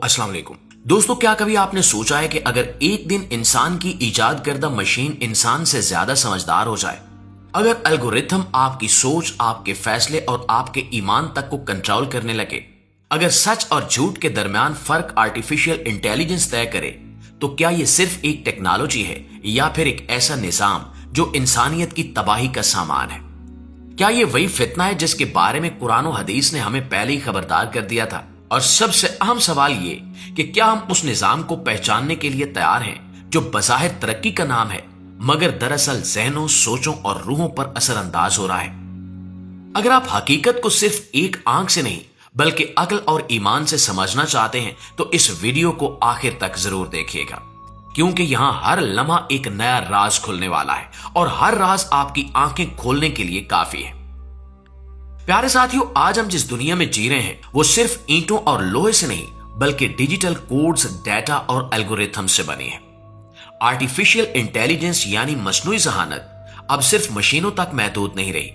अस्सलाम वालेकुम दोस्तों, क्या कभी आपने सोचा है कि अगर एक दिन इंसान की इजाद करदा मशीन इंसान से ज्यादा समझदार हो जाए, अगर एल्गोरिथम आपकी सोच, आपके फैसले और आपके ईमान तक को कंट्रोल करने लगे, अगर सच और झूठ के दरमियान फर्क आर्टिफिशियल इंटेलिजेंस तय करे, तो क्या यह सिर्फ एक टेक्नोलॉजी है या फिर एक ऐसा निजाम जो इंसानियत की तबाही का सामान है? क्या यह वही फितना है जिसके बारे में कुरान और हदीस ने हमें पहले ही खबरदार कर दिया था? और सबसे अहम सवाल ये कि क्या हम उस निजाम को पहचानने के लिए तैयार हैं जो बज़ाहिर तरक्की का नाम है मगर दरअसल जहनों, सोचों और रूहों पर असरअंदाज हो रहा है? अगर आप हकीकत को सिर्फ एक आंख से नहीं बल्कि अक्ल और ईमान से समझना चाहते हैं तो इस वीडियो को आखिर तक जरूर देखिएगा, क्योंकि यहां हर लम्हा एक नया राज खुलने वाला है और हर राज आपकी आंखें खोलने के लिए काफी है। प्यारे साथियों, आज हम जिस दुनिया में जी रहे हैं वो सिर्फ ईंटों और लोहे से नहीं बल्कि डिजिटल कोड्स, डाटा और एल्गोरिथम से बनी है। आर्टिफिशियल इंटेलिजेंस यानी मसनूई ज़हानत अब सिर्फ मशीनों तक महदूद नहीं रही,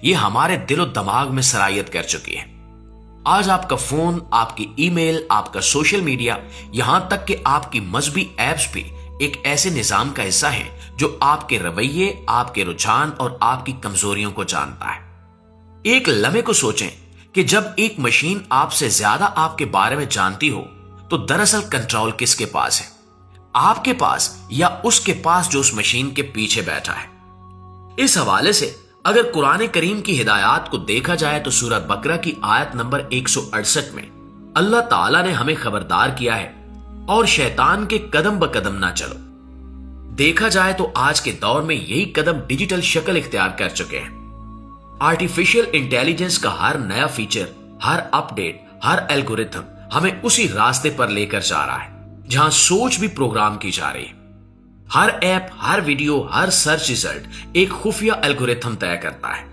ये हमारे दिलो दिमाग में सरायत कर चुकी है। आज आपका फोन, आपकी ईमेल, आपका सोशल मीडिया, यहां तक कि आपकी मजहबी एप्स भी एक ऐसे निजाम का हिस्सा है जो आपके रवैये, आपके रुझान और आपकी कमजोरियों को जानता है। एक लम्हे को सोचें कि जब एक मशीन आपसे ज्यादा आपके बारे में जानती हो तो दरअसल कंट्रोल किसके पास है? आपके पास या उसके पास जो उस मशीन के पीछे बैठा है? इस हवाले से अगर कुरान करीम की हिदायत को देखा जाए तो सूरह बकरा की आयत नंबर 168 में अल्लाह ताला ने हमें खबरदार किया है, और शैतान के कदम ब कदम ना चलो। देखा जाए तो आज के दौर में यही कदम डिजिटल शक्ल इख्तियार कर चुके हैं। आर्टिफिशियल इंटेलिजेंस का हर नया फीचर, हर अपडेट, हर एल्गोरिथम हमें उसी रास्ते पर लेकर जा रहा है जहां सोच भी प्रोग्राम की जा रही है। हर ऐप, हर वीडियो, हर सर्च रिजल्ट एक खुफिया एल्गोरिथम तय करता है।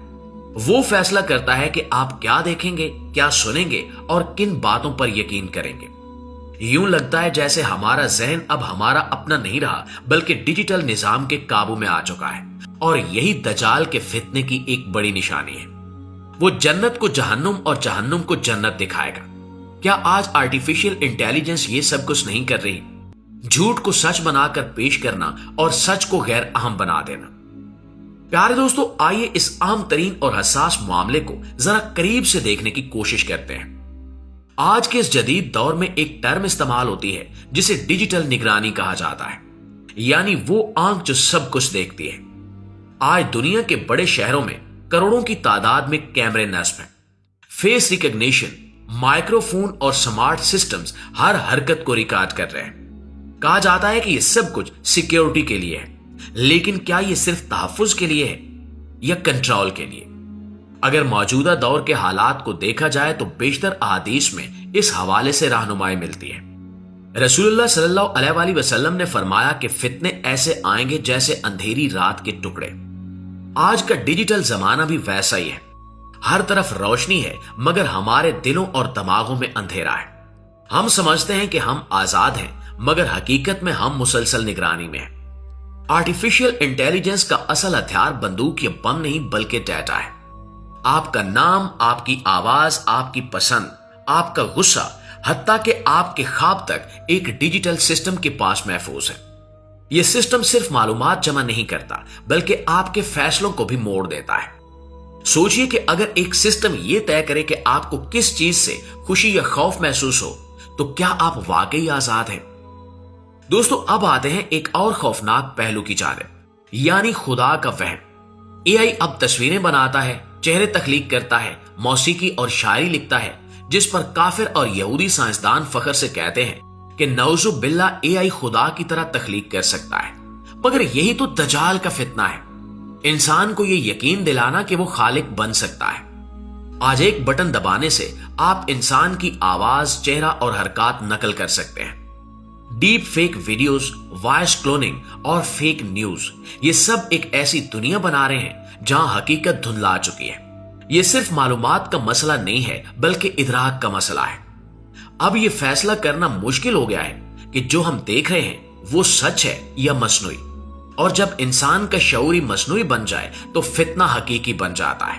वो फैसला करता है कि आप क्या देखेंगे, क्या सुनेंगे और किन बातों पर यकीन करेंगे। यूं लगता है जैसे हमारा जहन अब हमारा अपना नहीं रहा बल्कि डिजिटल निजाम के काबू में आ चुका है, और यही दजाल के फितने की एक बड़ी निशानी है। वो जन्नत को जहन्नुम और जहन्नुम को जन्नत दिखाएगा। क्या आज आर्टिफिशियल इंटेलिजेंस ये सब कुछ नहीं कर रही? झूठ को सच बनाकर पेश करना और सच को गैर अहम बना देना। प्यारे दोस्तों, आइए इस अहम तरीन और हसास मामले को जरा करीब से देखने की कोशिश करते हैं। आज के इस जदीद दौर में एक टर्म इस्तेमाल होती है जिसे डिजिटल निगरानी कहा जाता है, यानी वो आंख जो सब कुछ देखती है। आज दुनिया के बड़े शहरों में करोड़ों की तादाद में कैमरे नस्ब हैं। फेस रिकॉग्निशन, माइक्रोफोन और स्मार्ट सिस्टम्स हर हरकत को रिकॉर्ड कर रहे हैं। कहा जाता है कि यह सब कुछ सिक्योरिटी के लिए है, लेकिन क्या यह सिर्फ तहफ्फुज के लिए है या कंट्रोल के लिए? अगर मौजूदा दौर के हालात को देखा जाए तो बेशतर अहादीस में इस हवाले से रहनुमाई मिलती है। रसूलुल्लाह सल्लल्लाहु अलैहि वसल्लम ने फरमाया कि फितने ऐसे आएंगे जैसे अंधेरी रात के टुकड़े। आज का डिजिटल जमाना भी वैसा ही है। हर तरफ रोशनी है मगर हमारे दिलों और दिमागों में अंधेरा है। हम समझते हैं कि हम आजाद हैं मगर हकीकत में हम मुसलसल निगरानी में हैं। आर्टिफिशियल इंटेलिजेंस का असल हथियार बंदूक या बम नहीं बल्कि डाटा है। आपका नाम, आपकी आवाज, आपकी पसंद, आपका गुस्सा, हत्ता कि आपके ख्वाब तक एक डिजिटल सिस्टम के पास महफूज है। यह सिस्टम सिर्फ मालूमात जमा नहीं करता बल्कि आपके फैसलों को भी मोड़ देता है। सोचिए कि अगर एक सिस्टम यह तय करे कि आपको किस चीज से खुशी या खौफ महसूस हो तो क्या आप वाकई आजाद हैं? दोस्तों, अब आते हैं एक और खौफनाक पहलू की जानिब, यानी खुदा का वहम। एआई अब तस्वीरें बनाता है, चेहरे तख्लीक करता है, मौसीकी और शायरी लिखता है, जिस पर काफिर और यहूदी साइंसदान फख्र से कहते हैं कि नौजु बिल्ला एआई खुदा की तरह तख्लीक कर सकता है। मगर यही तो दजाल का फितना है, इंसान को यह यकीन दिलाना कि वो खालिक बन सकता है। आज एक बटन दबाने से आप इंसान की आवाज, चेहरा और हरकत नकल कर सकते हैं। Deep fake videos, voice cloning और फेक न्यूज, ये सब एक ऐसी दुनिया बना रहे हैं जहां हकीकत धुंधला चुकी है। यह सिर्फ मालूमात का मसला नहीं है बल्कि इदराक का मसला है। अब यह फैसला करना मुश्किल हो गया है कि जो हम देख रहे हैं वो सच है या मसनूई, और जब इंसान का शऊरी मसनूई बन जाए तो फितना हकीकी बन जाता है।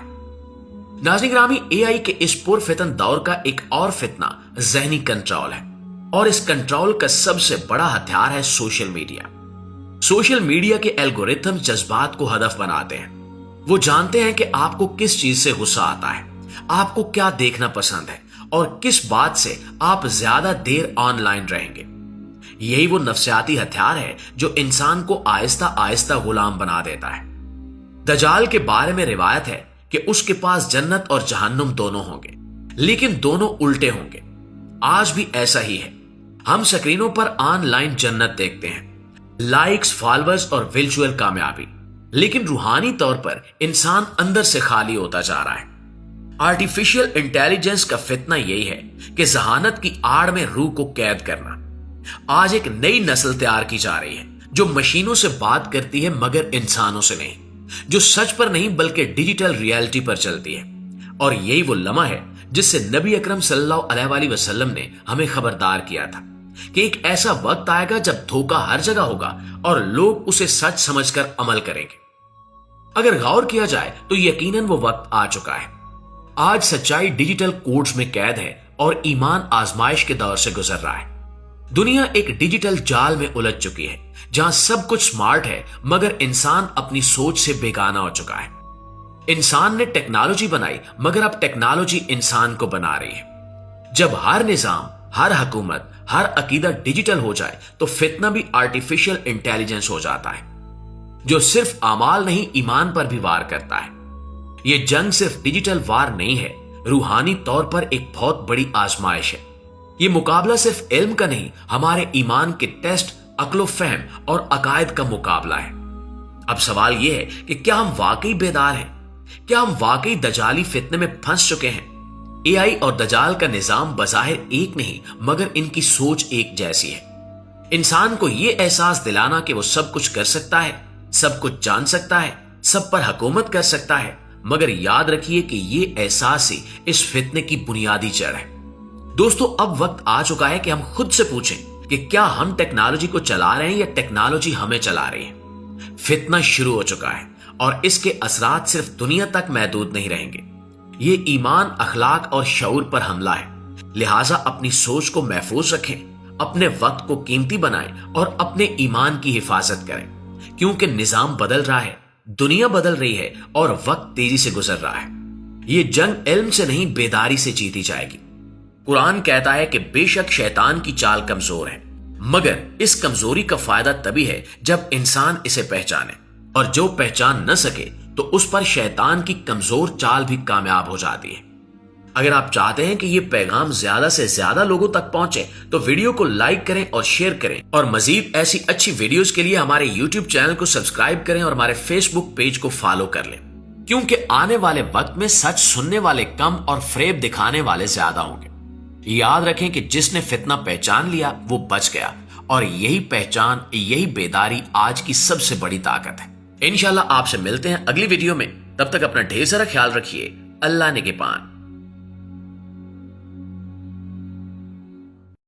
नाज़रीन ग्रामी, एआई के इस पुरफितन दौर का एक और फितना ज़हनी कंट्रोल है। اور اس کنٹرول کا سب سے بڑا ہتھیار ہے سوشل میڈیا۔ سوشل میڈیا کے الگورتھم جذبات کو ہدف بناتے ہیں۔ وہ جانتے ہیں کہ آپ کو کس چیز سے غصہ آتا ہے، آپ کو کیا دیکھنا پسند ہے اور کس بات سے آپ زیادہ دیر آن لائن رہیں گے۔ یہی وہ نفسیاتی ہتھیار ہے جو انسان کو آہستہ آہستہ غلام بنا دیتا ہے۔ دجال کے بارے میں روایت ہے کہ اس کے پاس جنت اور جہنم دونوں ہوں گے، لیکن دونوں الٹے ہوں گے۔ آج بھی ایسا ہی ہے۔ ہم سکرینوں پر آن لائن جنت دیکھتے ہیں، لائکس، فالوورز اور ورچوئل کامیابی، لیکن روحانی طور پر انسان اندر سے خالی ہوتا جا رہا ہے۔ آرٹیفیشل انٹیلیجنس کا فتنہ یہی ہے کہ ذہانت کی آڑ میں روح کو قید کرنا۔ آج ایک نئی نسل تیار کی جا رہی ہے جو مشینوں سے بات کرتی ہے مگر انسانوں سے نہیں، جو سچ پر نہیں بلکہ ڈیجیٹل ریئلٹی پر چلتی ہے۔ اور یہی وہ لمحہ ہے جس سے نبی اکرم صلی اللہ علیہ وآلہ وسلم نے ہمیں خبردار کیا تھا کہ ایک ایسا وقت آئے گا جب دھوکہ ہر جگہ ہوگا اور لوگ اسے سچ سمجھ کر عمل کریں گے۔ اگر غور کیا جائے تو یقیناً وہ وقت آ چکا ہے۔ آج سچائی ڈیجیٹل کوڈز میں قید ہے اور ایمان آزمائش کے دور سے گزر رہا ہے۔ دنیا ایک ڈیجیٹل جال میں الجھ چکی ہے جہاں سب کچھ سمارٹ ہے مگر انسان اپنی سوچ سے بیگانہ ہو چکا ہے۔ انسان نے ٹیکنالوجی بنائی مگر اب ٹیکنالوجی انسان کو بنا رہی ہے۔ جب ہر نظام، ہر حکومت، ہر عقیدہ ڈیجیٹل ہو جائے تو فتنہ بھی آرٹیفیشل انٹیلیجنس ہو جاتا ہے، جو صرف اعمال نہیں ایمان پر بھی وار کرتا ہے۔ یہ جنگ صرف ڈیجیٹل وار نہیں ہے، روحانی طور پر ایک بہت بڑی آزمائش ہے۔ یہ مقابلہ صرف علم کا نہیں، ہمارے ایمان کے ٹیسٹ، عقل و فہم اور عقائد کا مقابلہ ہے۔ اب سوال یہ ہے کہ کیا ہم واقعی بیدار ہیں؟ کیا ہم واقعی دجالی فتنے میں پھنس چکے ہیں؟ اے آئی اور دجال کا نظام بظاہر ایک نہیں مگر ان کی سوچ ایک جیسی ہے۔ انسان کو یہ احساس دلانا کہ وہ سب کچھ کر سکتا ہے، سب کچھ جان سکتا ہے، سب پر حکومت کر سکتا ہے، مگر یاد رکھیے کہ یہ احساس ہی اس فتنے کی بنیادی جڑ ہے۔ دوستو، اب وقت آ چکا ہے کہ ہم خود سے پوچھیں کہ کیا ہم ٹیکنالوجی کو چلا رہے ہیں یا ٹیکنالوجی ہمیں چلا رہی ہے؟ فتنہ شروع ہو چکا ہے اور اس کے اثرات صرف دنیا تک محدود نہیں رہیں گے۔ یہ ایمان، اخلاق اور شعور پر حملہ ہے۔ لہٰذا اپنی سوچ کو محفوظ رکھیں، اپنے وقت کو قیمتی بنائیں اور اپنے ایمان کی حفاظت کریں، کیونکہ نظام بدل رہا ہے، دنیا بدل رہی ہے اور وقت تیزی سے گزر رہا ہے۔ یہ جنگ علم سے نہیں بیداری سے جیتی جائے گی۔ قرآن کہتا ہے کہ بے شک شیطان کی چال کمزور ہے، مگر اس کمزوری کا فائدہ تبھی ہے جب انسان اسے پہچانے، اور جو پہچان نہ سکے تو اس پر شیطان کی کمزور چال بھی کامیاب ہو جاتی ہے۔ اگر آپ چاہتے ہیں کہ یہ پیغام زیادہ سے زیادہ لوگوں تک پہنچے تو ویڈیو کو لائک کریں اور شیئر کریں، اور مزید ایسی اچھی ویڈیوز کے لیے ہمارے یوٹیوب چینل کو سبسکرائب کریں اور ہمارے فیس بک پیج کو فالو کر لیں، کیونکہ آنے والے وقت میں سچ سننے والے کم اور فریب دکھانے والے زیادہ ہوں گے۔ یاد رکھیں کہ جس نے فتنہ پہچان لیا وہ بچ گیا، اور یہی پہچان، یہی بیداری آج کی سب سے بڑی طاقت ہے۔ انشاءاللہ آپ سے ملتے ہیں اگلی ویڈیو میں، تب تک اپنا ڈھیر سارا خیال رکھیے۔ اللہ نگہبان۔